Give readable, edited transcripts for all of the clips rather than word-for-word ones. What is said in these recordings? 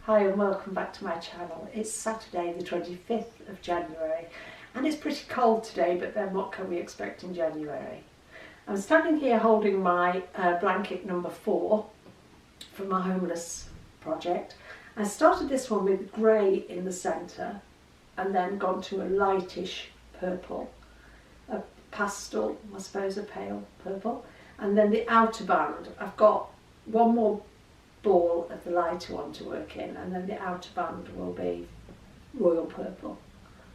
Hi and welcome back to my channel. It's Saturday the 25th of January and it's pretty cold today, but then what can we expect in January? I'm standing here holding my blanket number 4 from my homeless project. I started this one with grey in the centre and then gone to a lightish purple, a pastel, I suppose a pale purple, and then the outer band I've got one more ball of the lighter one to work in, and then the outer band will be royal purple.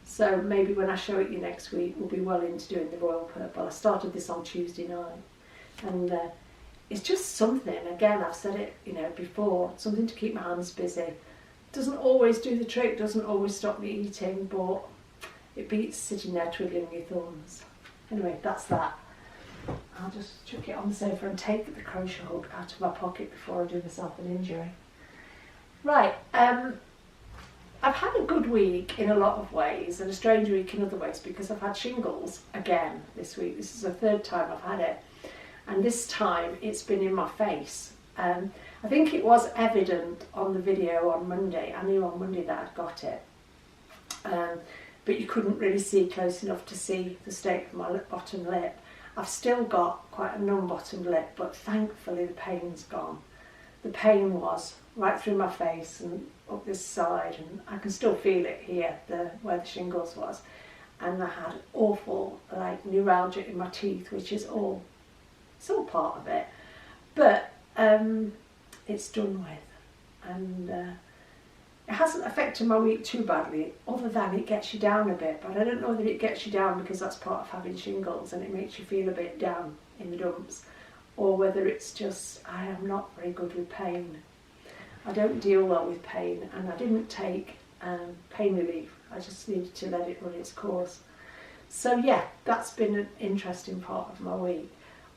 So maybe when I show it you next week we'll be well into doing the royal purple. I started this on Tuesday night and it's just something, again I've said it before, something to keep my hands busy. Doesn't always do the trick, doesn't always stop me eating, but it beats sitting there twiddling your thumbs. Anyway, that's that. I'll just chuck it on the sofa and take the crochet hook out of my pocket before I do myself an injury. Right, I've had a good week in a lot of ways and a strange week in other ways because I've had shingles again this week. This is the third time I've had it, and this time it's been in my face. I think it was evident on the video on Monday. I knew on Monday that I'd got it, but you couldn't really see close enough to see the state of my bottom lip. I've still got quite a numb bottom lip, but thankfully the pain's gone. The pain was right through my face and up this side, and I can still feel it here, where the shingles was. And I had awful neuralgia in my teeth, which is all part of it. But it's done with, and it hasn't affected my week too badly, other than it gets you down a bit. But I don't know that it gets you down because that's part of having shingles and it makes you feel a bit down in the dumps, or whether it's just I am not very good with pain. I don't deal well with pain, and I didn't take pain relief. I just needed to let it run its course. So yeah, that's been an interesting part of my week.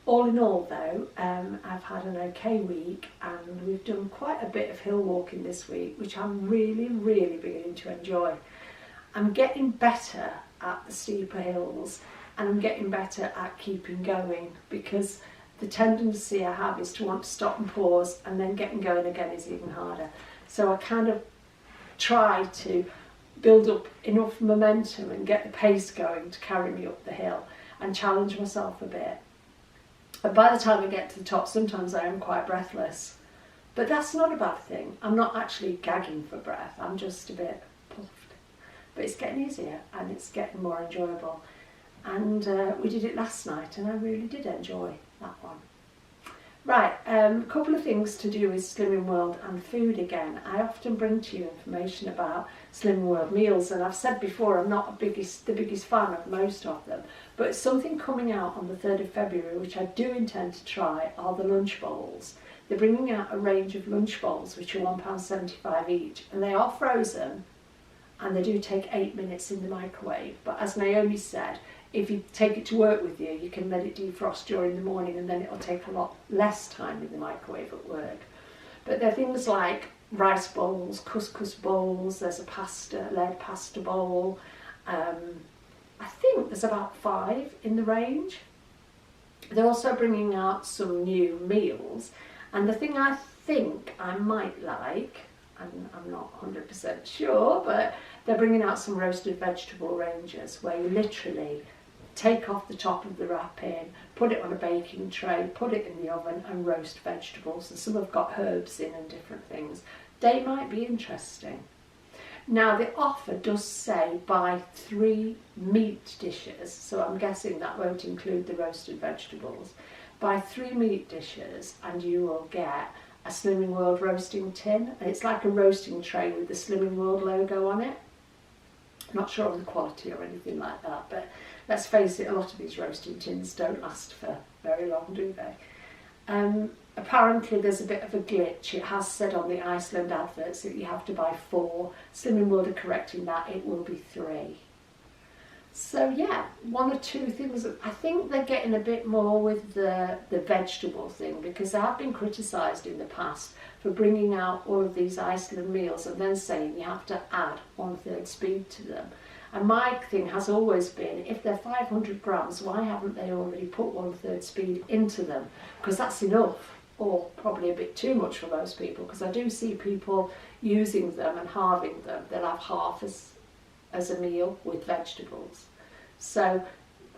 All in all though, I've had an okay week and we've done quite a bit of hill walking this week, which I'm really beginning to enjoy. I'm getting better at the steeper hills and I'm getting better at keeping going, because the tendency I have is to want to stop and pause, and then getting going again is even harder. So I kind of try to build up enough momentum and get the pace going to carry me up the hill and challenge myself a bit. And by the time I get to the top, sometimes I am quite breathless. But that's not a bad thing. I'm not actually gagging for breath. I'm just a bit puffed. But it's getting easier and it's getting more enjoyable. And we did it last night and I really did enjoy that one. Right, a couple of things to do with Slimming World and food again. I often bring to you information about Slimming World meals, and I've said before I'm not the biggest fan of most of them, but something coming out on the 3rd of February which I do intend to try are the lunch bowls. They're bringing out a range of lunch bowls which are £1.75 each, and they are frozen and they do take 8 minutes in the microwave. But as Naomi said, if you take it to work with you, you can let it defrost during the morning and then it'll take a lot less time in the microwave at work. But they're things like rice bowls, couscous bowls, there's a lead pasta bowl. I think there's about 5 in the range. They're also bringing out some new meals, and the thing I think I might like, and I'm not 100% sure, but they're bringing out some roasted vegetable ranges where you literally take off the top of the wrapping, put it on a baking tray, put it in the oven and roast vegetables, and some have got herbs in and different things. They might be interesting. Now the offer does say buy 3 meat dishes, so I'm guessing that won't include the roasted vegetables. Buy 3 meat dishes and you will get a Slimming World roasting tin, and it's like a roasting tray with the Slimming World logo on it. I'm not sure of the quality or anything like that, but let's face it, a lot of these roasting tins don't last for very long, do they? Apparently there's a bit of a glitch. It has said on the Iceland adverts that you have to buy 4. Slimming World are correcting that, it will be 3. So yeah, 1 or 2 things. I think they're getting a bit more with the vegetable thing, because they have been criticised in the past for bringing out all of these Iceland meals and then saying you have to add 1/3 speed to them. And my thing has always been, if they're 500 grams, why haven't they already put 1/3 speed into them? Because that's enough or probably a bit too much for most people, because I do see people using them and halving them. They'll have half as a meal with vegetables. So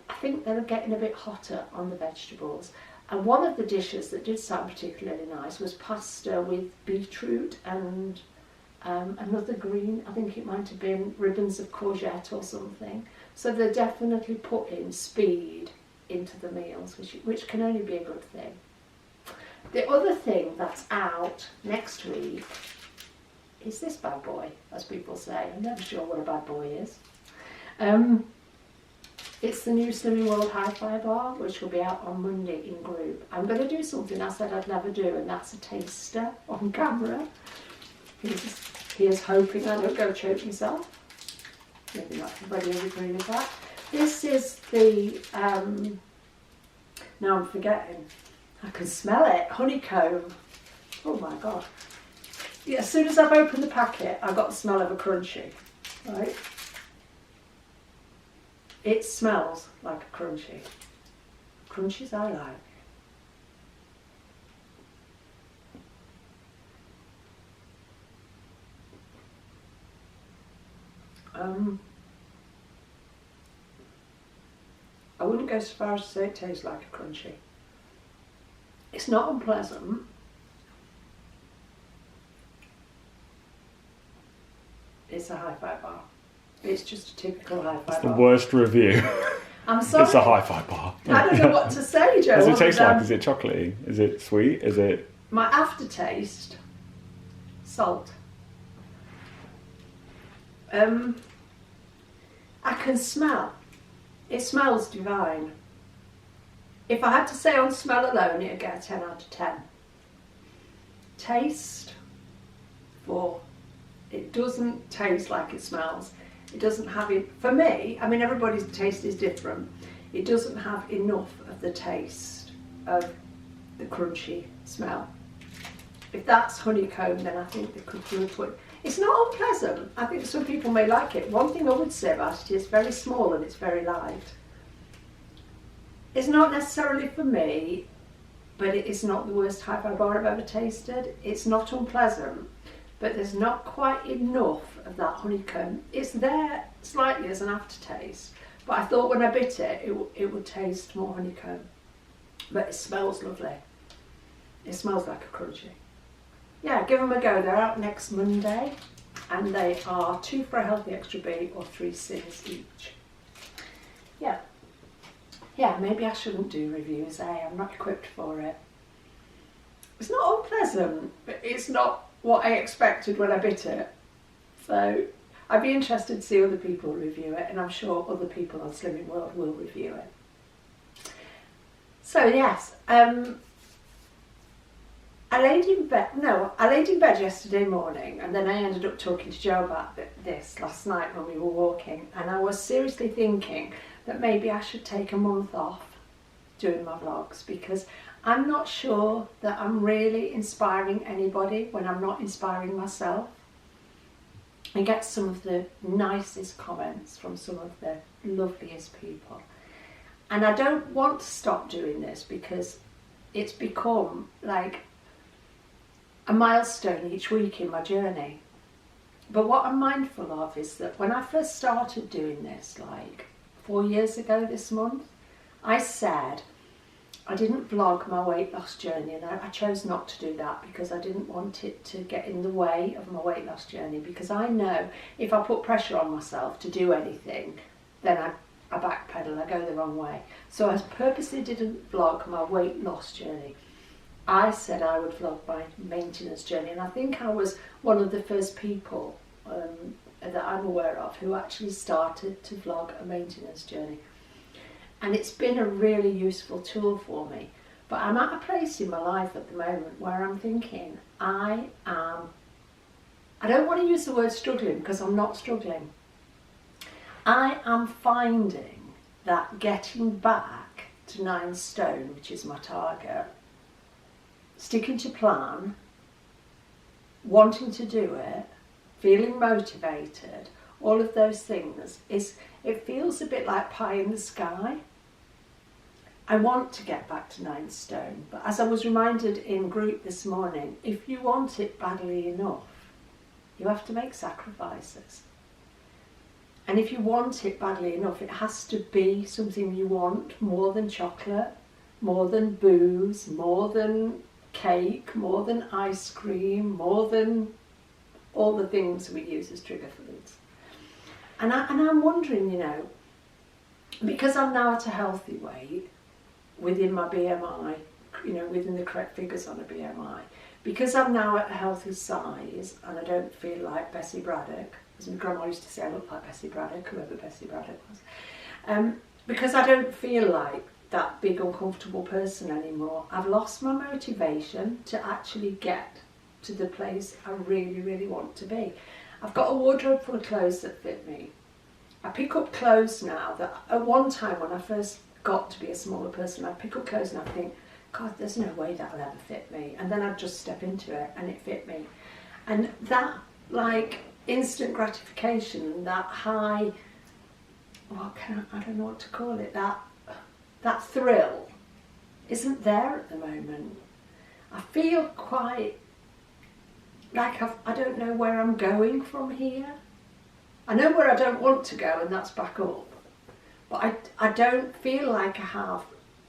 I think they're getting a bit hotter on the vegetables. And one of the dishes that did sound particularly nice was pasta with beetroot and another green, I think it might have been ribbons of courgette or something. So they're definitely putting speed into the meals, which can only be a good thing. The other thing that's out next week is this bad boy, as people say. I'm never sure what a bad boy is. It's the new Slimming World Hi-Fi bar, which will be out on Monday in group. I'm going to do something I said I'd never do, and that's a taster on camera. Here's hoping I don't go choke myself. Maybe not everybody will agree with that. This is the, now I'm forgetting, I can smell it, honeycomb. Oh my God. Yeah, as soon as I've opened the packet, I got the smell of a crunchy, right? It smells like a crunchy. Crunchies I like. I wouldn't go so far as to say it tastes like a crunchy. It's not unpleasant. It's a Hi-Fi bar. It's just a typical Hi-Fi bar. It's the worst review. I'm sorry. It's a Hi-Fi bar. I don't know what to say, Joe. What does it taste like? Is it chocolatey? Is it sweet? Is it... My aftertaste, salt. I can smell. It smells divine. If I had to say on smell alone, it'd get a 10 out of 10. Taste, 4. It doesn't taste like it smells. It doesn't have it, for me, I mean everybody's taste is different. It doesn't have enough of the taste of the crunchy smell. If that's honeycomb, then I think they could do it. It's not unpleasant. I think some people may like it. One thing I would say about it is it's very small and it's very light. It's not necessarily for me, but it is not the worst Hi-Fi bar I've ever tasted. It's not unpleasant, but there's not quite enough of that honeycomb. It's there slightly as an aftertaste, but I thought when I bit it, it would taste more honeycomb. But it smells lovely. It smells like a crunchy. Yeah, give them a go. They're out next Monday, and they are 2 for a healthy extra B or 3 cents each. Yeah, maybe I shouldn't do reviews, I'm not equipped for it. It's not unpleasant, but it's not what I expected when I bit it. So I'd be interested to see other people review it, and I'm sure other people on Slimming World will review it. So yes, I laid in bed yesterday morning, and then I ended up talking to Joe about this last night when we were walking, and I was seriously thinking that maybe I should take a month off doing my vlogs, because I'm not sure that I'm really inspiring anybody when I'm not inspiring myself. I get some of the nicest comments from some of the loveliest people, and I don't want to stop doing this because it's become like a milestone each week in my journey. But what I'm mindful of is that when I first started doing this, like 4 years ago this month, I said I didn't vlog my weight loss journey, and I chose not to do that because I didn't want it to get in the way of my weight loss journey, because I know if I put pressure on myself to do anything, then I backpedal, I go the wrong way. So I purposely didn't vlog my weight loss journey. I said I would vlog my maintenance journey, and I think I was one of the first people that I'm aware of who actually started to vlog a maintenance journey. And it's been a really useful tool for me. But I'm at a place in my life at the moment where I'm thinking I don't want to use the word struggling, because I'm not struggling. I am finding that getting back to 9 stone, which is my target, sticking to plan, wanting to do it, feeling motivated, all of those things, it feels a bit like pie in the sky. I want to get back to 9 stone, but as I was reminded in group this morning, if you want it badly enough, you have to make sacrifices. And if you want it badly enough, it has to be something you want more than chocolate, more than booze, more than cake, more than ice cream, more than all the things we use as trigger foods. And I'm wondering, you know, because I'm now at a healthy weight, within my BMI, you know, within the correct figures on a BMI, because I'm now at a healthy size and I don't feel like Bessie Braddock, as my grandma used to say, I look like Bessie Braddock, whoever Bessie Braddock was, because I don't feel like that big uncomfortable person anymore. I've lost my motivation to actually get to the place I really, really want to be. I've got a wardrobe full of clothes that fit me. I pick up clothes now that at one time when I first got to be a smaller person, I'd pick up clothes and I'd think, God, there's no way that'll ever fit me. And then I'd just step into it and it fit me. And that, like, instant gratification, that high, I don't know what to call it, that thrill isn't there at the moment. I feel quite like I don't know where I'm going from here. I know where I don't want to go, and that's back up. But I don't feel like I have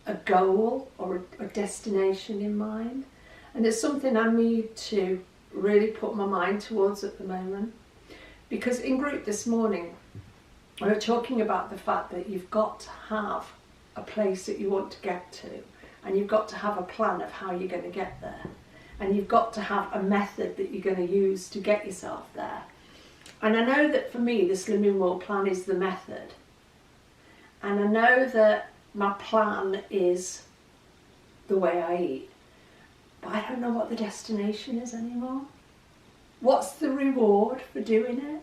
a goal or a destination in mind. And it's something I need to really put my mind towards at the moment. Because in group this morning, we were talking about the fact that you've got to have a place that you want to get to. And you've got to have a plan of how you're going to get there. And you've got to have a method that you're going to use to get yourself there. And I know that for me, the Slimming World plan is the method. And I know that my plan is the way I eat. But I don't know what the destination is anymore. What's the reward for doing it?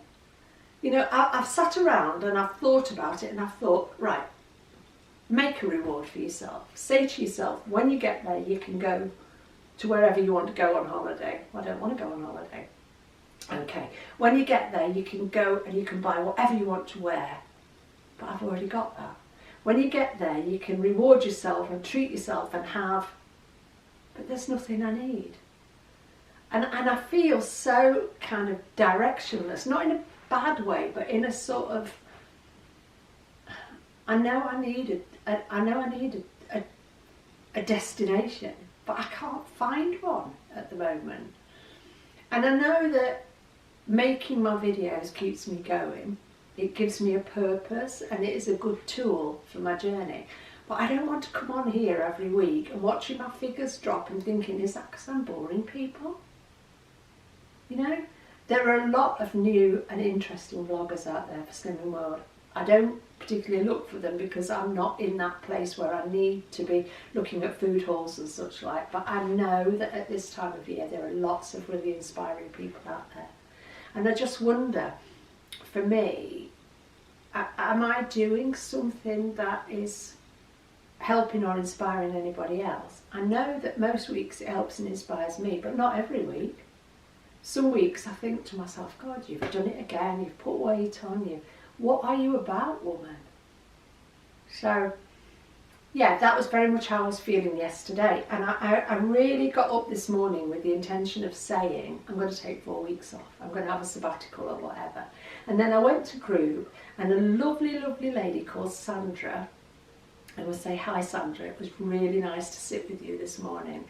You know, I've sat around and I've thought about it and I've thought, right, make a reward for yourself. Say to yourself, when you get there, you can go to wherever you want to go on holiday. I don't want to go on holiday. Okay, when you get there, you can go and you can buy whatever you want to wear. But I've already got that. When you get there, you can reward yourself and treat yourself and have, but there's nothing I need. And I feel so kind of directionless, not in a bad way, but in a sort of, I know I need a destination, but I can't find one at the moment. And I know that making my videos keeps me going. It gives me a purpose and it is a good tool for my journey. But I don't want to come on here every week and watching my figures drop and thinking, is that because I'm boring people? You know, there are a lot of new and interesting vloggers out there for Slimming World. I don't particularly look for them because I'm not in that place where I need to be looking at food hauls and such like. But I know that at this time of year there are lots of really inspiring people out there. And I just wonder, for me, am I doing something that is helping or inspiring anybody else? I know that most weeks it helps and inspires me, but not every week. Some weeks I think to myself, God, you've done it again, you've put weight on you. What are you about, woman? So, yeah, that was very much how I was feeling yesterday. And I really got up this morning with the intention of saying, I'm going to take 4 weeks off. I'm going to have a sabbatical or whatever. And then I went to group and a lovely, lovely lady called Sandra, I will say, hi Sandra, it was really nice to sit with you this morning,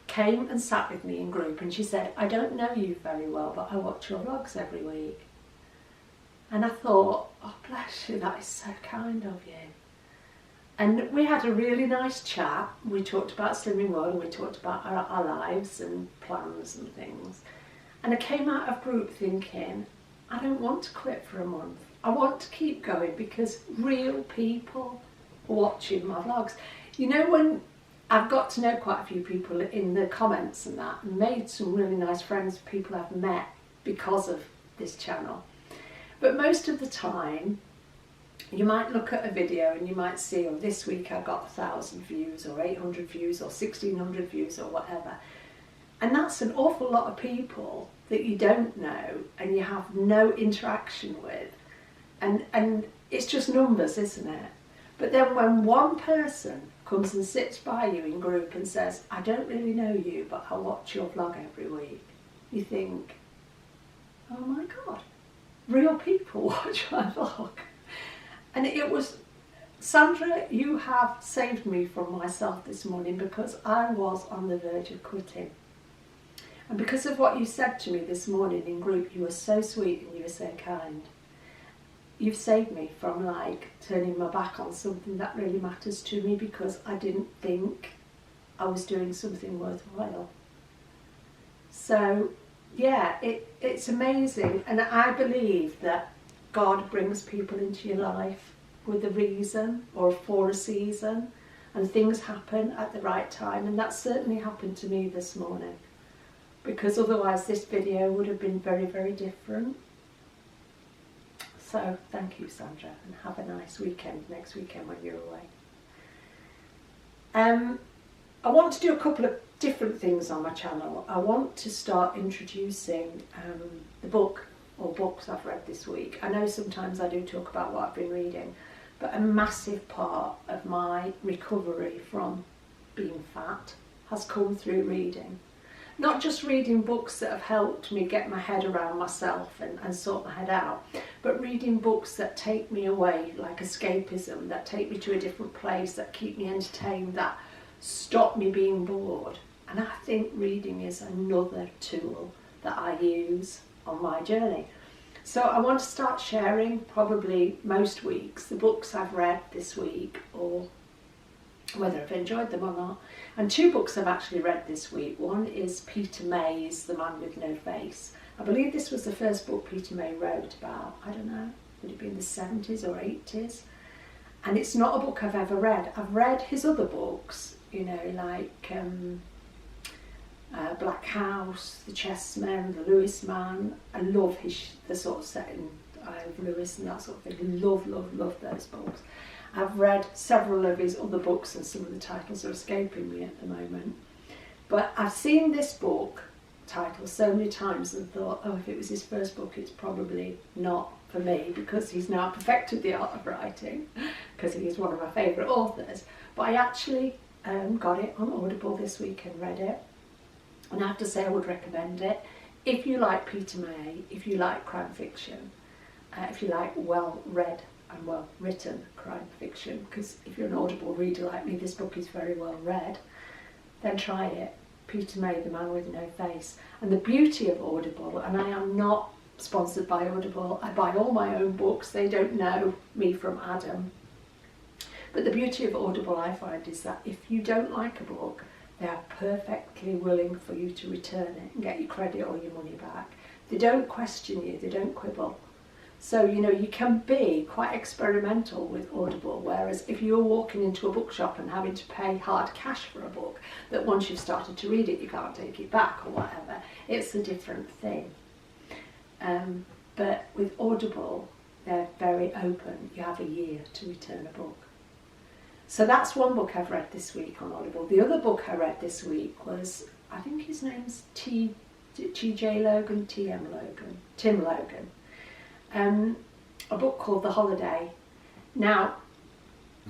came and sat with me in group and she said, I don't know you very well, but I watch your vlogs every week. And I thought, oh bless you, that is so kind of you. And we had a really nice chat. We talked about Slimming World and we talked about our lives and plans and things. And I came out of group thinking, I don't want to quit for a month. I want to keep going because real people are watching my vlogs. You know, when I've got to know quite a few people in the comments and that, and made some really nice friends, people I've met because of this channel. But most of the time, you might look at a video and you might see, oh, this week I got 1,000 views or 800 views or 1,600 views or whatever. And that's an awful lot of people that you don't know and you have no interaction with. And it's just numbers, isn't it? But then when one person comes and sits by you in group and says, I don't really know you, but I watch your vlog every week, you think, oh my God, real people watch my vlog. And it was, Sandra, you have saved me from myself this morning, because I was on the verge of quitting. And because of what you said to me this morning in group, you were so sweet and you were so kind. You've saved me from like turning my back on something that really matters to me, because I didn't think I was doing something worthwhile. So yeah, it's amazing, and I believe that God brings people into your life with a reason or for a season, and things happen at the right time, and that certainly happened to me this morning, because otherwise this video would have been very, very different. So thank you, Sandra, and have a nice weekend next weekend when you're away. I want to do a couple of different things on my channel. I want to start introducing the book or books I've read this week. I know sometimes I do talk about what I've been reading, but a massive part of my recovery from being fat has come through reading. Not just reading books that have helped me get my head around myself and sort my head out, but reading books that take me away, like escapism, that take me to a different place, that keep me entertained, that stop me being bored. And I think reading is another tool that I use on my journey. So I want to start sharing, probably most weeks, the books I've read this week, or whether I've enjoyed them or not. And two books I've actually read this week. One is Peter May's The Man with No Face. I believe this was the first book Peter May wrote about, I don't know, would it be in the 70s or 80s? And it's not a book I've ever read. I've read his other books, you know, like Black House, The Chessmen, The Lewis Man. I love the sort of setting of Lewis and that sort of thing. Love those books. I've read several of his other books, and some of the titles are escaping me at the moment. But I've seen this book title so many times and thought, oh, if it was his first book, it's probably not for me, because he's now perfected the art of writing, because he's one of my favourite authors. But I actually got it on Audible this week and read it. And I have to say I would recommend it. If you like Peter May, if you like crime fiction, if you like well-read and well-written crime fiction, because if you're an Audible reader like me, this book is very well read, then try it. Peter May, The Man with No Face. And the beauty of Audible, and I am not sponsored by Audible, I buy all my own books, they don't know me from Adam. But the beauty of Audible, I find, is that if you don't like a book, they are perfectly willing for you to return it and get your credit or your money back. They don't question you, they don't quibble. So, you know, you can be quite experimental with Audible, whereas if you're walking into a bookshop and having to pay hard cash for a book, that once you've started to read it, you can't take it back or whatever, it's a different thing. But with Audible, they're very open. You have a year to return a book. So that's one book I've read this week on Audible. The other book I read this week was, I think his name's T.J. Logan, Tim Logan. A book called The Holiday. Now,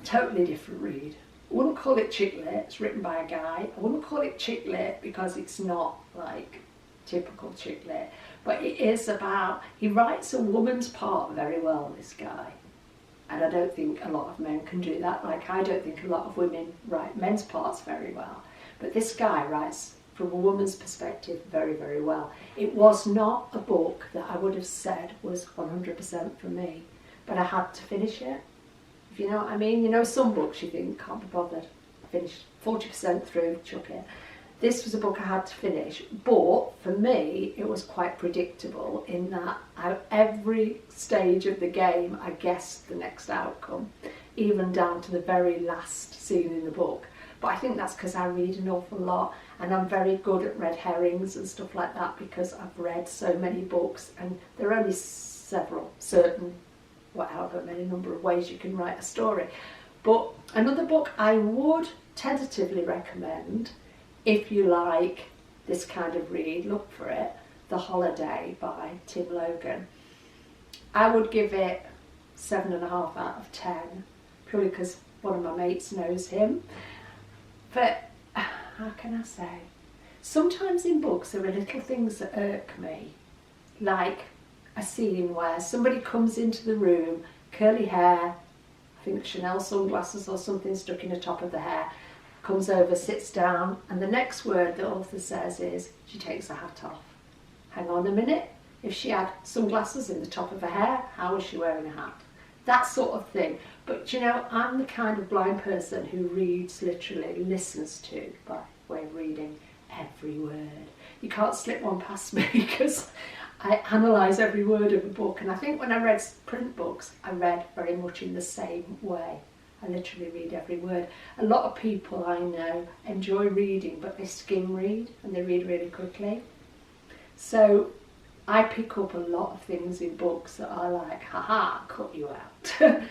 totally different read. I wouldn't call it chick lit, it's written by a guy. I wouldn't call it chick lit because it's not like typical chick lit, but it is about, he writes a woman's part very well, this guy. And I don't think a lot of men can do that. Like, I don't think a lot of women write men's parts very well. But this guy writes from a woman's perspective very, very well. It was not a book that I would have said was 100% for me, but I had to finish it, if you know what I mean. You know, some books you think, can't be bothered. I finished 40% through, chuck it. This was a book I had to finish, but for me, it was quite predictable in that at every stage of the game, I guessed the next outcome, even down to the very last scene in the book. But I think that's because I read an awful lot, and I'm very good at red herrings and stuff like that, because I've read so many books, and there are only certain, however many number of ways you can write a story. But another book I would tentatively recommend, if you like this kind of read, look for it, The Holiday by Tim Logan. I would give it 7.5 out of 10, purely because, one of my mates knows him. But how can I say? Sometimes in books there are little things that irk me, like a scene where somebody comes into the room, curly hair, I think Chanel sunglasses or something stuck in the top of the hair, comes over, sits down, and the next word the author says is, she takes her hat off. Hang on a minute, if she had sunglasses in the top of her hair, how was she wearing a hat? That sort of thing. But you know, I'm the kind of blind person who reads literally, listens to, by way of reading, every word. You can't slip one past me because I analyse every word of a book, and I think when I read print books, I read very much in the same way. I literally read every word. A lot of people I know enjoy reading, but they skim read and they read really quickly. So I pick up a lot of things in books that are like, haha, cut you out.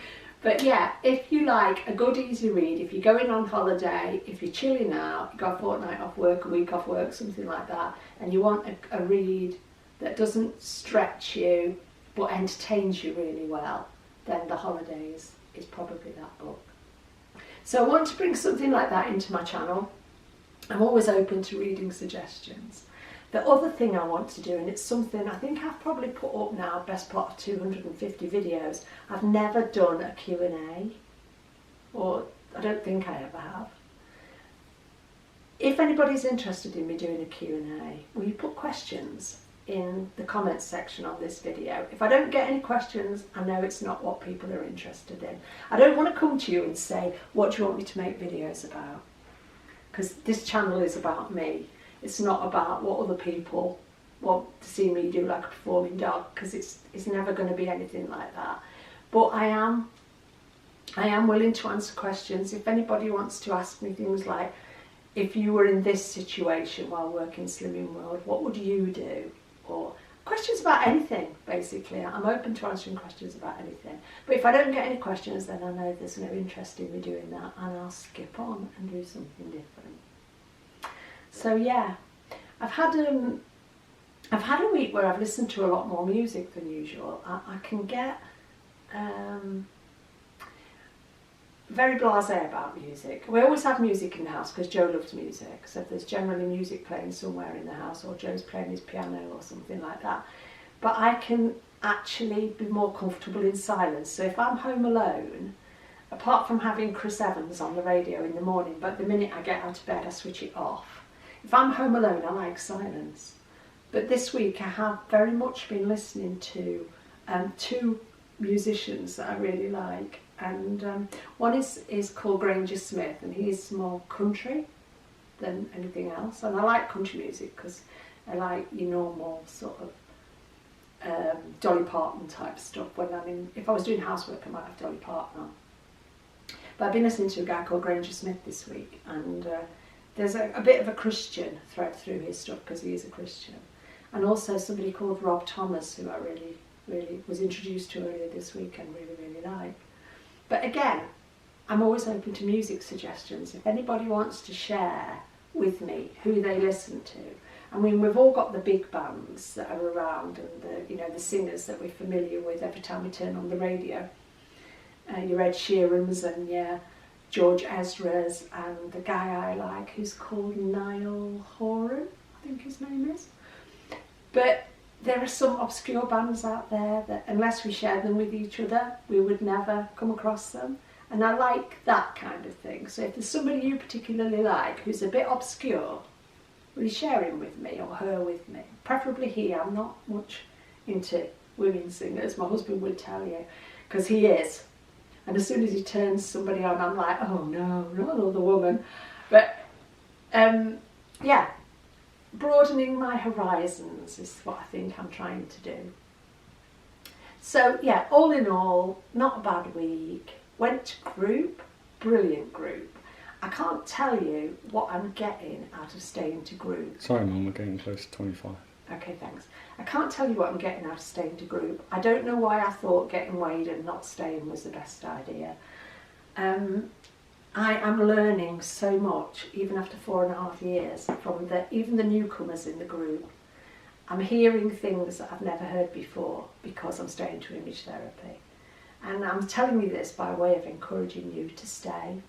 But yeah, if you like a good easy read, if you're going on holiday, if you're chilling out, you've got a fortnight off work, a week off work, something like that, and you want a read that doesn't stretch you but entertains you really well, then The Holidays is probably that book. So I want to bring something like that into my channel. I'm always open to reading suggestions. The other thing I want to do, and it's something I think I've probably put up now, best part of 250 videos, I've never done a Q&A, or I don't think I ever have. If anybody's interested in me doing a Q&A, will you put questions in the comments section on this video? If I don't get any questions, I know it's not what people are interested in. I don't want to come to you and say, what do you want me to make videos about? Because this channel is about me. It's not about what other people want to see me do, like a performing dog, because it's never going to be anything like that. But I am willing to answer questions. If anybody wants to ask me things like, if you were in this situation while working Slimming World, what would you do? Or questions about anything, basically. I'm open to answering questions about anything. But if I don't get any questions, then I know there's no interest in me doing that, and I'll skip on and do something different. So yeah, I've had a week where I've listened to a lot more music than usual. I can get very blasé about music. We always have music in the house because Joe loves music, so if there's generally music playing somewhere in the house, or Joe's playing his piano or something like that. But I can actually be more comfortable in silence. So if I'm home alone, apart from having Chris Evans on the radio in the morning, but the minute I get out of bed I switch it off. If I'm home alone, I like silence. But this week I have very much been listening to two musicians that I really like. And one is called Granger Smith, and he's more country than anything else. And I like country music because I like your normal sort of Dolly Parton type stuff. If I was doing housework, I might have Dolly Parton on. But I've been listening to a guy called Granger Smith this week, and there's a bit of a Christian thread through his stuff because he is a Christian. And also somebody called Rob Thomas, who I really was introduced to earlier this week and really like. But again, I'm always open to music suggestions. If anybody wants to share with me who they listen to. I mean, we've all got the big bands that are around, and the singers that we're familiar with every time we turn on the radio. Your Ed Sheeran's and your George Ezra's, and the guy I like who's called Niall Horan, I think his name is. But there are some obscure bands out there that unless we share them with each other, we would never come across them. And I like that kind of thing. So if there's somebody you particularly like who's a bit obscure, will you share him with me or her with me? Preferably he. I'm not much into women singers, my husband would tell you, because he is. And as soon as he turns somebody on, I'm like, oh no, not another woman. But yeah, broadening my horizons is what I think I'm trying to do. So yeah, all in all, not a bad week. Went to group, brilliant group. I can't tell you what I'm getting out of staying to group. Sorry Mum, we're getting close to 25. Okay, thanks. I can't tell you what I'm getting out of staying to group. I don't know why I thought getting weighed and not staying was the best idea. I am learning so much, even after 4.5 years, from even the newcomers in the group. I'm hearing things that I've never heard before because I'm staying to image therapy. And I'm telling you this by way of encouraging you to stay.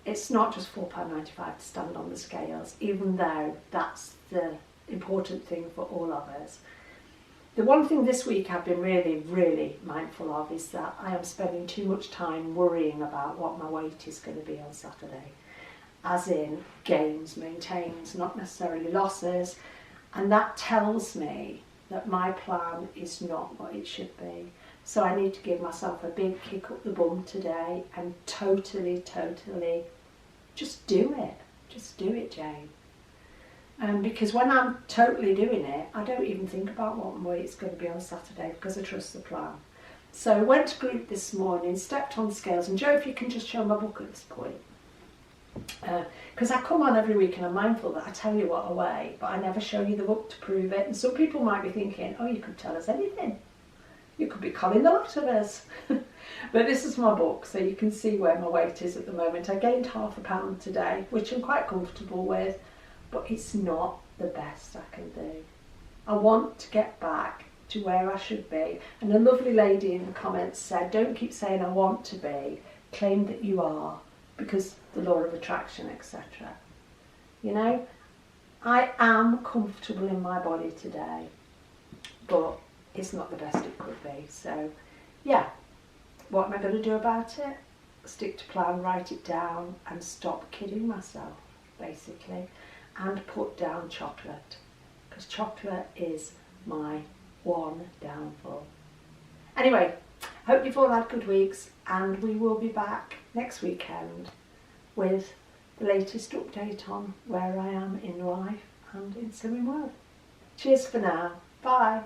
It's not just £4.95 to stand on the scales, even though that's the important thing for all of us. The one thing this week I've been really, really mindful of is that I am spending too much time worrying about what my weight is going to be on Saturday. As in gains, maintains, not necessarily losses. And that tells me that my plan is not what it should be. So I need to give myself a big kick up the bum today and totally just do it. Just do it, Jane. Because when I'm totally doing it, I don't even think about what my weight's going to be on Saturday because I trust the plan. So I went to group this morning, stepped on scales, and Joe, if you can just show my book at this point. Because I come on every week and I'm mindful that I tell you what I weigh, but I never show you the book to prove it. And some people might be thinking, oh, you could tell us anything. You could be calling the lot of us. But this is my book, so you can see where my weight is at the moment. I gained ½ pound today, which I'm quite comfortable with, but it's not the best I can do. I want to get back to where I should be. And a lovely lady in the comments said, don't keep saying I want to be, claim that you are, because the law of attraction, etc. You know, I am comfortable in my body today, but it's not the best it could be. So yeah, what am I going to do about it? Stick to plan, write it down, and stop kidding myself, basically, and put down chocolate, because chocolate is my one downfall. Anyway, hope you've all had good weeks, and we will be back next weekend with the latest update on where I am in life and in Slimming World. Cheers for now. Bye.